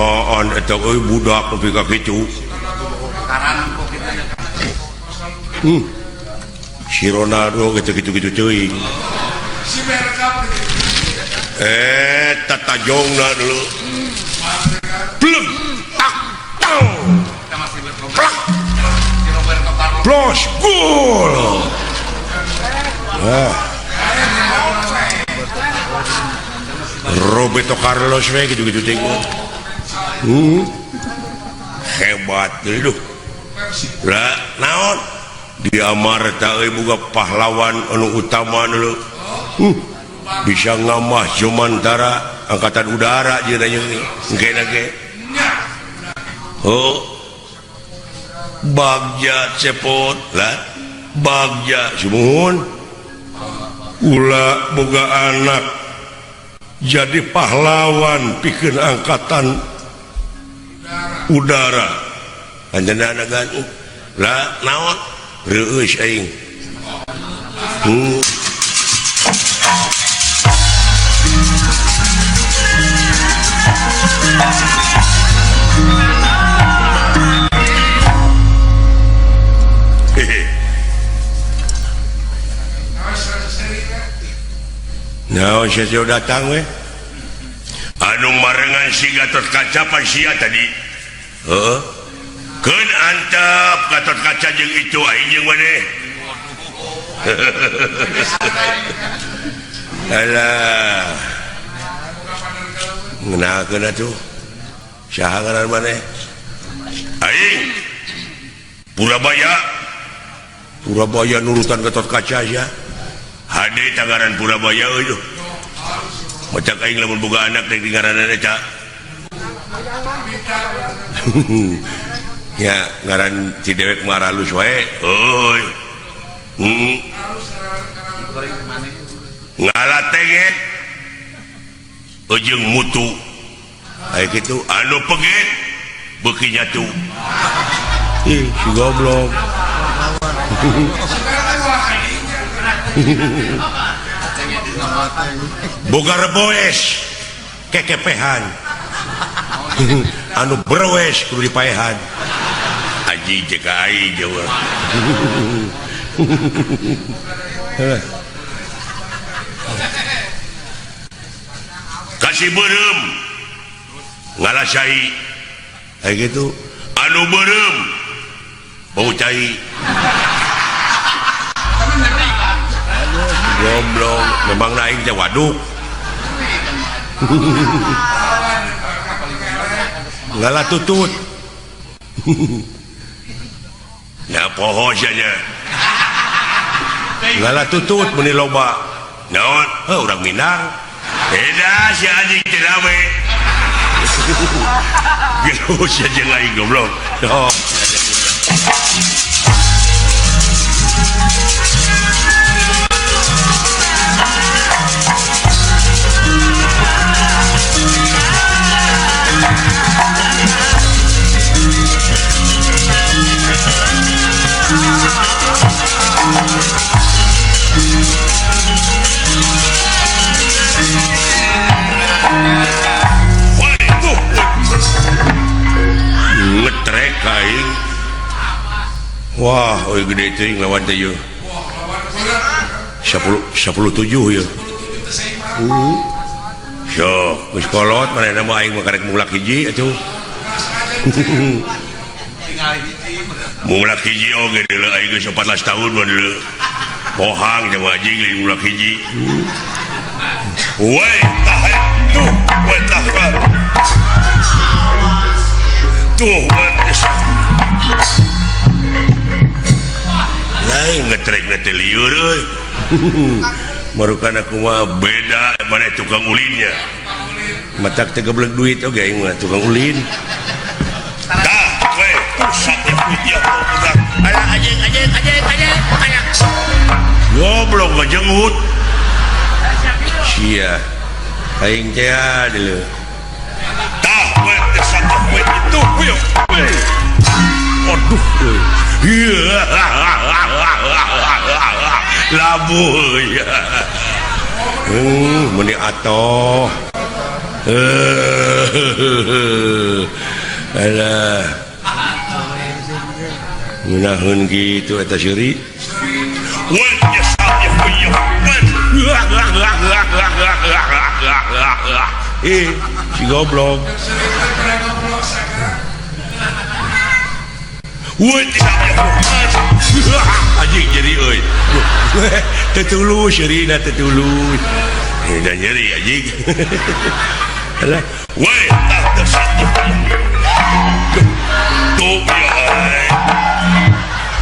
naon eta euy budak nepi ka kitu si Ronaldo gitu-gitu teuing tatajongna dulu plug tak tang plak plus gol Roberto Carlos we gitu-gitu ting hebat itu lah naon di Amarta euy boga pahlawan anu utama dulu bisa ngamah Jomantara angkatan udara jeung engke oh Bagja cepot lah Bagja sumuhun ulah boga anak jadi pahlawan pikeun angkatan udara anjeunna ganu lah naon reueus aing nah, saya datang we. Anu marengan si Gatot Kaca pan sia tadi. Heeh. Keun antep Gatot Kaca jeung itu aing jeung maneh. Alah. Ngeunakeun atuh. Saha ngaran maneh? Aing. Purabaya nurutan Gatot Kaca sia. Hade tangaran Purabaya euy. Macak aing lamun boga anak dek ngaranna eta. Ya ngaran si dewek mah halus wae. Euy. Ngalatenget. Ujung mutu. Aya kitu anu peget beuki nyatu. Ih, si goblok. boga reboes kekepehan anu berwes kudu dipaehan aji jeka aing jawa kasih beureum ngalasai kayak gitu anu beureum bau cai goblok memang naik teh waduk ngalah tutut ya poho saja ngalah tutut meni loba naon urang Minang beda si anjing teh rame gitu saja aing goblok ngetrek aing wah euy gede teuing lawan teh ieu 10-7 ieu so geus kolot manehna mah aing mah karek mulak hiji atuh mulak hiji oge deuleu aing geus 14 tahun mah deuleu pohang jeung anjing lain mulak hiji woi tahe tuh woi tahe tuh lain ngetrek teh lieur euy marukan aku mah beda mana tukang ulinnya matak teh geblek duit oge aing mah tukang ulin tah we pusat ya punya budak ala anjing goblok ngajenggut sia aing teh deuleu tah we desat we itu we aduh labu ya meni atoh Alah ngeunahun gitu eta syuri si goblok anjing jadi euy tetulus syurina tetulus dan nyeri anjing alah weh tuh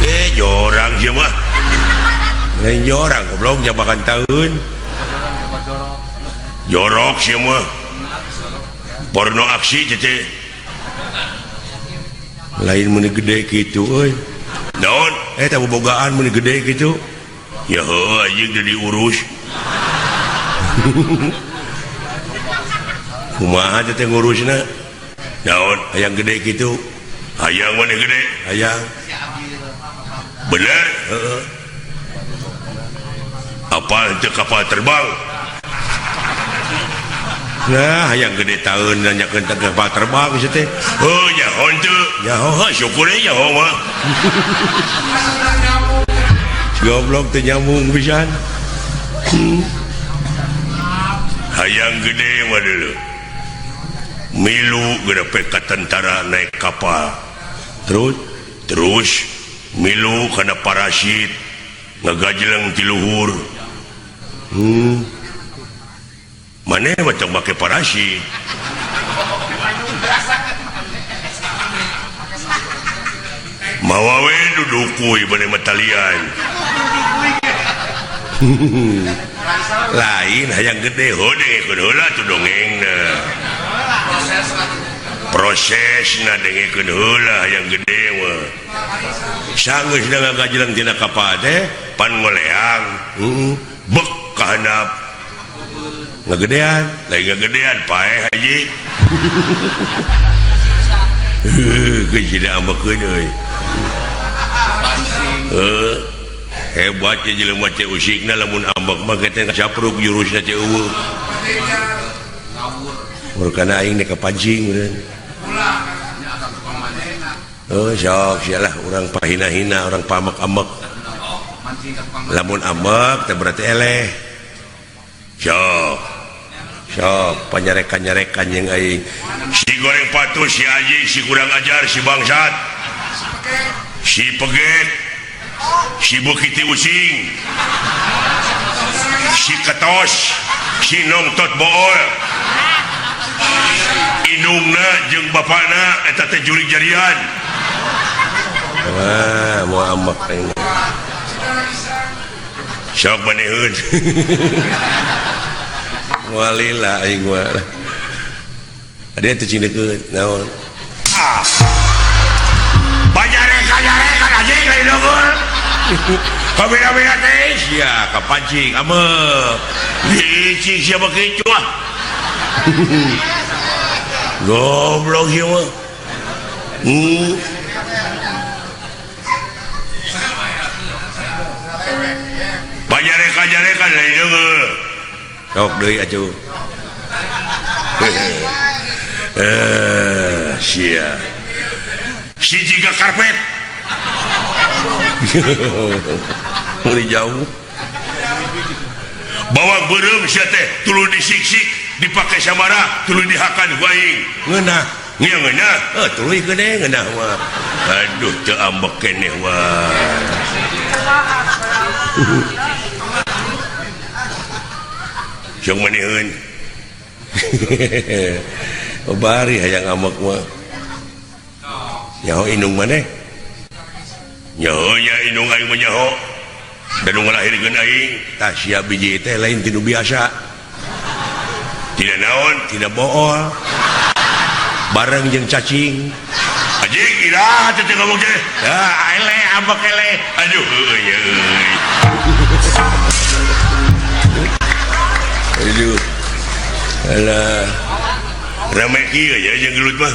ya jorang sih mah lain jorang goblok jabakan tahun jorok sih mah porno aksi cece lain meni gede gitu euy naon eta bobogaan meni gede gitu ya heuh anjing udah diurus kumaha teh ngurusna naon hayang gede gitu hayang mana gede hayang bener heeh apa itu kapal terbang nah hayang gede tahun nanyakeun kapal terbang geus teh oh nyaho teu nyaho syukur ya nyaho mah goblok teh nyambung pisan hayang gede mah dulu milu gerepe ka tentara naik kapal terus milu kana parasit ngagajeleng ti luhur maneh macam make parasit mawa we duduk kuy bade matalian lain hayang gede hode heula tu dongengna prosesna dengekeun heula hayang gede mah sanggeus da ngagajelang tina kapal teh pan ngoleang bek ka handap ngagedean lain ngagedean paeh haji geus da ambekeun euy hebat ya jelema cek usikna lamun ambek mah kete ngasapruk jurusna cek eueuh murkana aing nek kapancing meureun sok sialah urang pahina-hina urang pamek-amek lamun amek teh berarti eleh sok panyarekan-nyarekan yang aing si goreng patus si aji si kurang ajar si bangsat si peget si bukiti using si ketos si nongtot bool indungna jeung bapana eta teh juri jarian wah mau amak aing sok maneheun walila aing mah ade teh cindekeun naon banyarekan anjing lain deungeur kabeh-kabeh teh sia kapancing ameuh licik sia beki cuah goblok ieu mah banyarekan lain deungeur sok deui atuh sia si jiga karpet mulai jauh bawang beureum sia teh tuluy disiksik dipake samara tuluy dihakan ku aing ngeunah nya ngeunah tuluy gede ngeunah mah aduh teu ambek keneh wah jeung maneheun bari hayang amek mah nyaho indung maneh nyaho nya indung aing mah nyaho dan ngalahirkeun aing tah sia biji teh lain tinu biasa tidak naon tidak bool bareng jeung cacing anjing iraha teh ngomong teh ele ambek ele aduh euy aduh alah rame kieu ya jeung gelut mah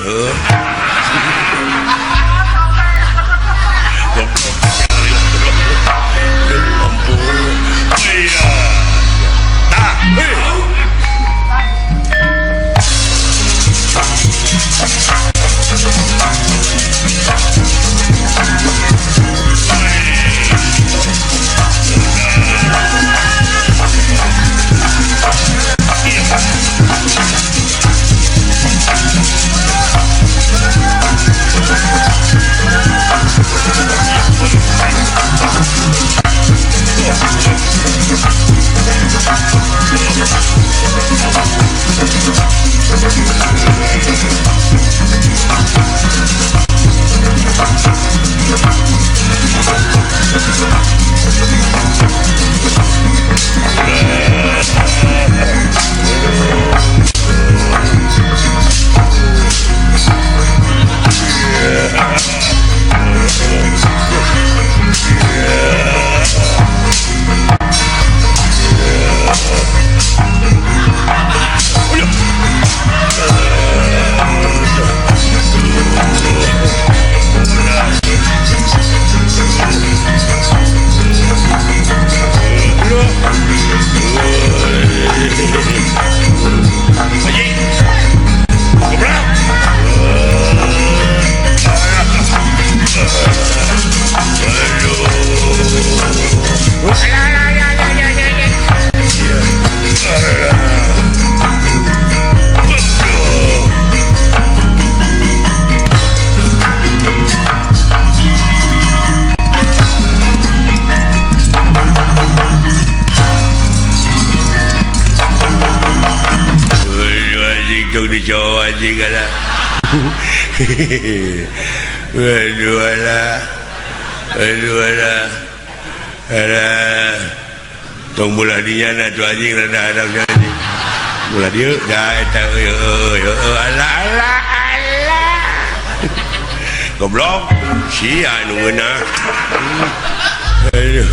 cowok anjing ada. Aduh ada. Tong bola dia na tu anjing rada ada anjing. Bola dia dah eta ala. Goblok sia nu ngeunah. Aduh.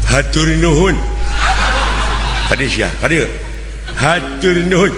Hatur nuhun. Kadi sia, kadi. Hatur nuhun.